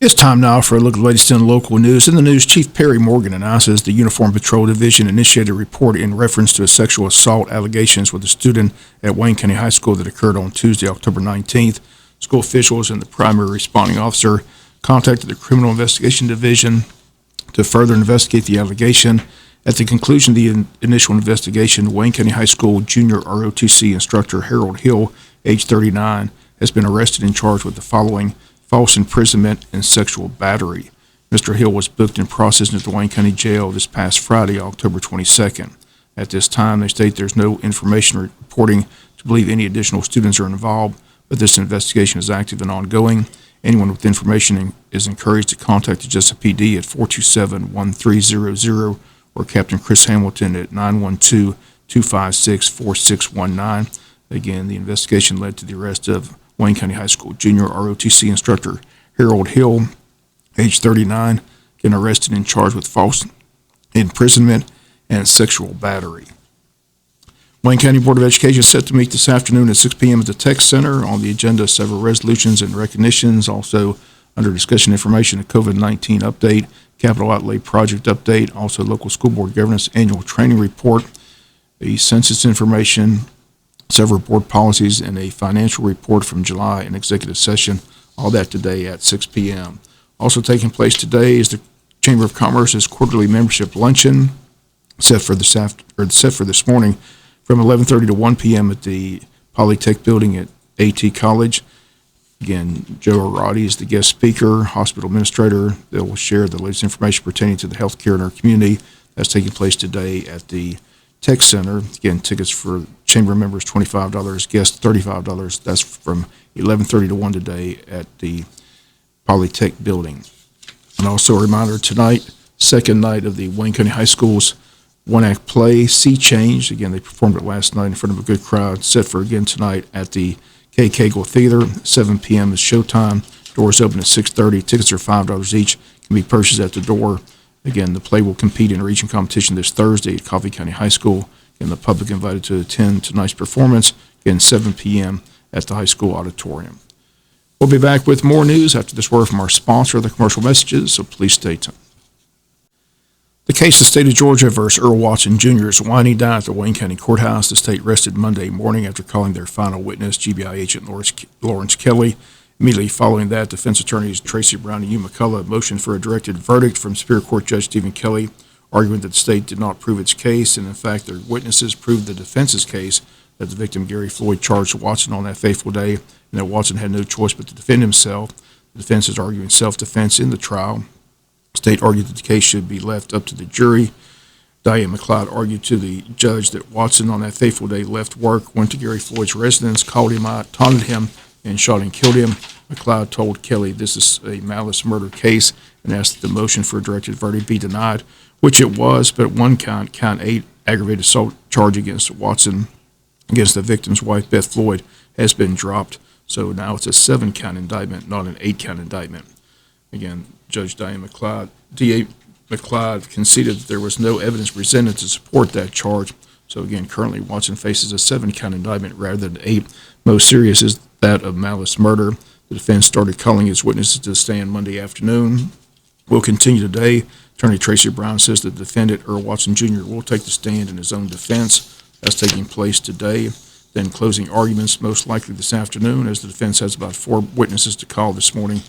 It's time now for a look at the latest in local news. In the news, Chief Perry Morgan announces the Uniform Patrol Division initiated a report in reference to a sexual assault allegations with a student at Wayne County High School that occurred on Tuesday, October 19th. School officials and the primary responding officer contacted the Criminal Investigation Division to further investigate the allegation. At the conclusion of the initial investigation, Wayne County High School junior ROTC instructor Harold Hill, age 39, has been arrested and charged with the following: false imprisonment and sexual battery. Mr. Hill was booked and processed into the Wayne County Jail this past Friday, October 22nd. At this time, they state there's no information reporting to believe any additional students are involved, but this investigation is active and ongoing. Anyone with information is encouraged to contact the Jesup PD at 427-1300 or Captain Chris Hamilton at 912-256-4619. Again, the investigation led to the arrest of Wayne County High School junior ROTC instructor Harold Hill, age 39, getting arrested and charged with false imprisonment and sexual battery. Wayne County Board of Education is set to meet this afternoon at 6 p.m. at the Tech Center. On the agenda, several resolutions and recognitions. Also under discussion information, a COVID-19 update, capital outlay project update, also local school board governance annual training report, the census information, several board policies, and a financial report from July and executive session. All that today at 6 p.m. Also taking place today is the Chamber of Commerce's quarterly membership luncheon, set for this morning from 11:30 to 1 p.m. at the Polytech building at AT College. Again, Joe Arati is the guest speaker, hospital administrator. They will share the latest information pertaining to the health care in our community. That's taking place today at the Tech Center. Again, tickets for chamber members $25, guests $35. That's from 11:30 to 1 today at the Polytech building. And also a reminder tonight, second night of the Wayne County High School's one-act play, Sea Change. Again, they performed it last night in front of a good crowd. Set for again tonight at the K. Cagle Theater. 7 p.m. is showtime. Doors open at 6:30. Tickets are $5 each. Can be purchased at the door. Again, the play will compete in a region competition this Thursday at Coffee County High School. And the public invited to attend tonight's performance, again, 7 p.m. at the high school auditorium. We'll be back with more news after this word from our sponsor, the commercial messages, so please stay tuned. The case of the state of Georgia versus Earl Watson Jr. is winding down at the Wayne County Courthouse. The state rested Monday morning after calling their final witness, GBI agent Lawrence Kelly. Immediately following that, defense attorneys Tracy Brown and Hugh McCullough motioned for a directed verdict from Superior Court Judge Stephen Kelly, arguing that the state did not prove its case, and in fact their witnesses proved the defense's case that the victim, Gary Floyd, charged Watson on that fateful day, and that Watson had no choice but to defend himself. The defense is arguing self-defense in the trial. The state argued that the case should be left up to the jury. Diane McLeod argued to the judge that Watson on that fateful day left work, went to Gary Floyd's residence, called him out, taunted him, and shot and killed him. McLeod told Kelly this is a malice murder case and asked that the motion for a directed verdict be denied, which it was, but one count 8, aggravated assault charge against Watson, against the victim's wife, Beth Floyd, has been dropped. So now it's a 7-count indictment, not an 8-count indictment. Again, Judge Diane McLeod, D.A. McLeod conceded that there was no evidence presented to support that charge. So again, currently Watson faces a 7-count indictment rather than 8. Most serious is that of malice murder. The defense started calling its witnesses to the stand Monday afternoon. Will continue today. Attorney Tracy Brown says the defendant, Earl Watson Jr., will take the stand in his own defense. That's taking place today. Then closing arguments most likely this afternoon, as the defense has about 4 witnesses to call this morning,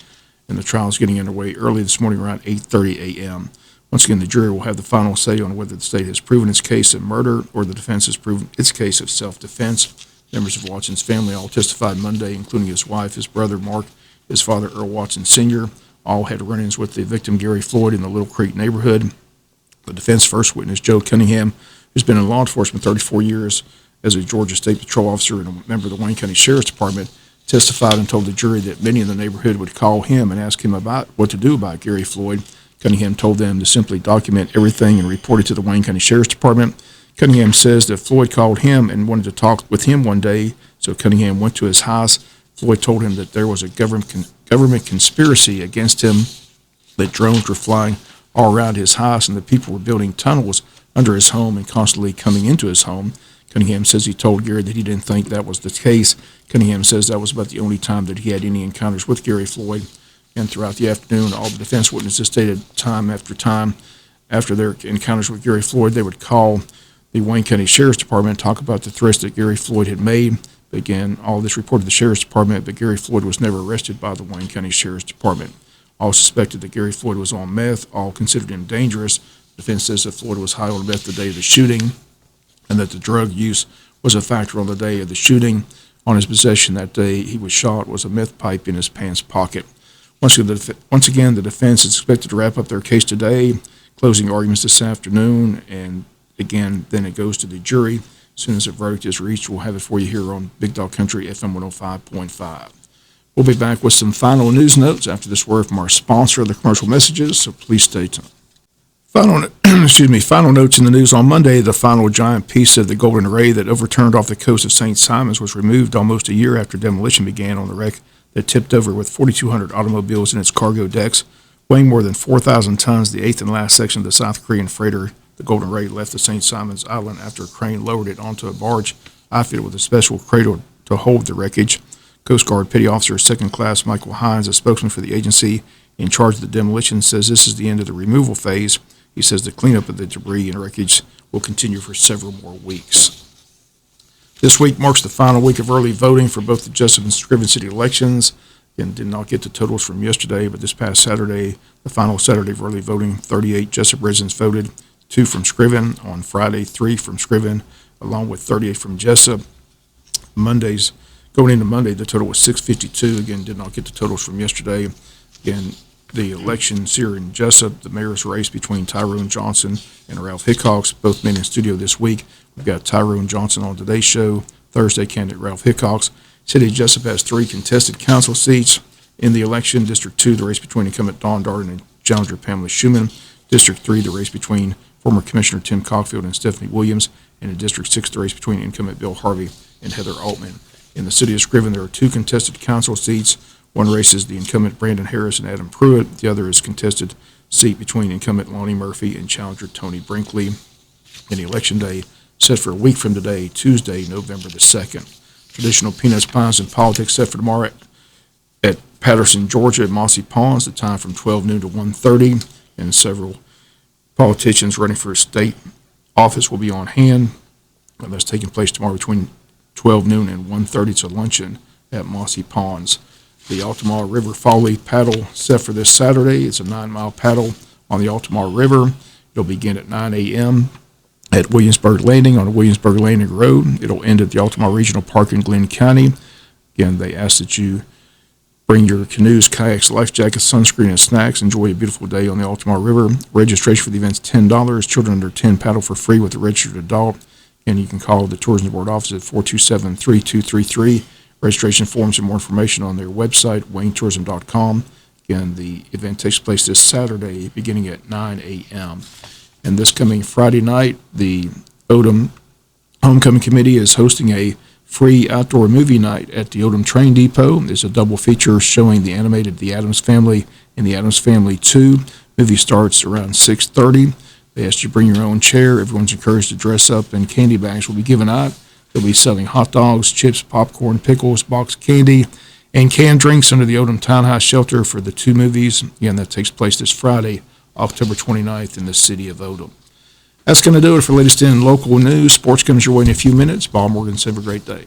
and the trial is getting underway early this morning around 8:30 a.m. Once again, the jury will have the final say on whether the state has proven its case of murder or the defense has proven its case of self-defense. Members of Watson's family all testified Monday, including his wife, his brother Mark, his father Earl Watson Sr. All had run-ins with the victim, Gary Floyd, in the Little Creek neighborhood. The defense first witness, Joe Cunningham, who's been in law enforcement 34 years as a Georgia State Patrol officer and a member of the Wayne County Sheriff's Department, testified and told the jury that many in the neighborhood would call him and ask him about what to do about Gary Floyd. Cunningham told them to simply document everything and report it to the Wayne County Sheriff's Department. Cunningham says that Floyd called him and wanted to talk with him one day, so Cunningham went to his house. Floyd told him that there was a government conspiracy against him, that drones were flying all around his house and that people were building tunnels under his home and constantly coming into his home. Cunningham says he told Gary that he didn't think that was the case. Cunningham says that was about the only time that he had any encounters with Gary Floyd. And throughout the afternoon, all the defense witnesses stated time after time after their encounters with Gary Floyd, they would call the Wayne County Sheriff's Department and talk about the threats that Gary Floyd had made. But again, all this reported to the Sheriff's Department, but Gary Floyd was never arrested by the Wayne County Sheriff's Department. All suspected that Gary Floyd was on meth. All considered him dangerous. The defense says that Floyd was high on meth the day of the shooting and that the drug use was a factor on the day of the shooting. On his possession that day he was shot was a meth pipe in his pants pocket. Once again, the defense is expected to wrap up their case today, closing arguments this afternoon, and again, then it goes to the jury. As soon as the verdict is reached, we'll have it for you here on Big Dog Country FM 105.5. We'll be back with some final news notes after this word from our sponsor of the commercial messages, so please stay tuned. Final notes in the news. On Monday, the final giant piece of the Golden Array that overturned off the coast of St. Simons was removed almost a year after demolition began on the wreck that tipped over with 4,200 automobiles in its cargo decks. Weighing more than 4,000 tons, the eighth and last section of the South Korean freighter, the Golden Array, left the St. Simons Island after a crane lowered it onto a barge outfitted with a special cradle to hold the wreckage. Coast Guard Petty Officer Second Class Michael Hines, a spokesman for the agency in charge of the demolition, says this is the end of the removal phase. He says the cleanup of the debris and wreckage will continue for several more weeks. This week marks the final week of early voting for both the Jesup and Scriven City elections. Again, did not get the totals from yesterday, but this past Saturday, the final Saturday of early voting, 38 Jesup residents voted, 2 from Scriven. On Friday, 3 from Scriven, along with 38 from Jesup. Going into Monday, the total was 652. Again, did not get the totals from yesterday. Again, the elections here in Jesup, the mayor's race between Tyrone Johnson and Ralph Hickox, both men in studio this week. We've got Tyrone Johnson on today's show, Thursday candidate Ralph Hickox. City of Jesup has 3 contested council seats in the election. District 2, the race between incumbent Don Darden and challenger Pamela Schumann. District 3, the race between former Commissioner Tim Cockfield and Stephanie Williams. And in District 6, the race between incumbent Bill Harvey and Heather Altman. In the city of Scriven, there are 2 contested council seats. One race is the incumbent Brandon Harris and Adam Pruitt. The other is contested seat between incumbent Lonnie Murphy and challenger Tony Brinkley. And the election day set for a week from today, Tuesday, November the 2nd. Traditional peanuts, pies, and politics set for tomorrow at Patterson, Georgia, at Mossy Ponds, the time from 12 noon to 1:30. And several politicians running for state office will be on hand. And that's taking place tomorrow between 12 noon and 1:30. It's a luncheon at Mossy Ponds. The Altamar River Folly paddle set for this Saturday. It's a 9-mile paddle on the Altamar River. It'll begin at 9 a.m. at Williamsburg Landing on the Williamsburg Landing Road. It'll end at the Altamar Regional Park in Glenn County. Again, they ask that you bring your canoes, kayaks, life jackets, sunscreen, and snacks. Enjoy a beautiful day on the Altamar River. Registration for the event is $10. Children under 10 paddle for free with a registered adult. And you can call the Tourism Board office at 427-3233. Registration forms and more information on their website, waynetourism.com. Again, the event takes place this Saturday beginning at 9 a.m. And this coming Friday night, the Odom Homecoming Committee is hosting a free outdoor movie night at the Odom Train Depot. It's a double feature showing the animated The Addams Family and The Addams Family 2. Movie starts around 6:30. They ask you to bring your own chair. Everyone's encouraged to dress up, and candy bags will be given out. They'll be selling hot dogs, chips, popcorn, pickles, boxed candy, and canned drinks under the Odom Townhouse Shelter for the 2 movies. Again, that takes place this Friday, October 29th in the city of Odom. That's going to do it for latest in local news. Sports comes your way in a few minutes. Bob Morgan, have a great day.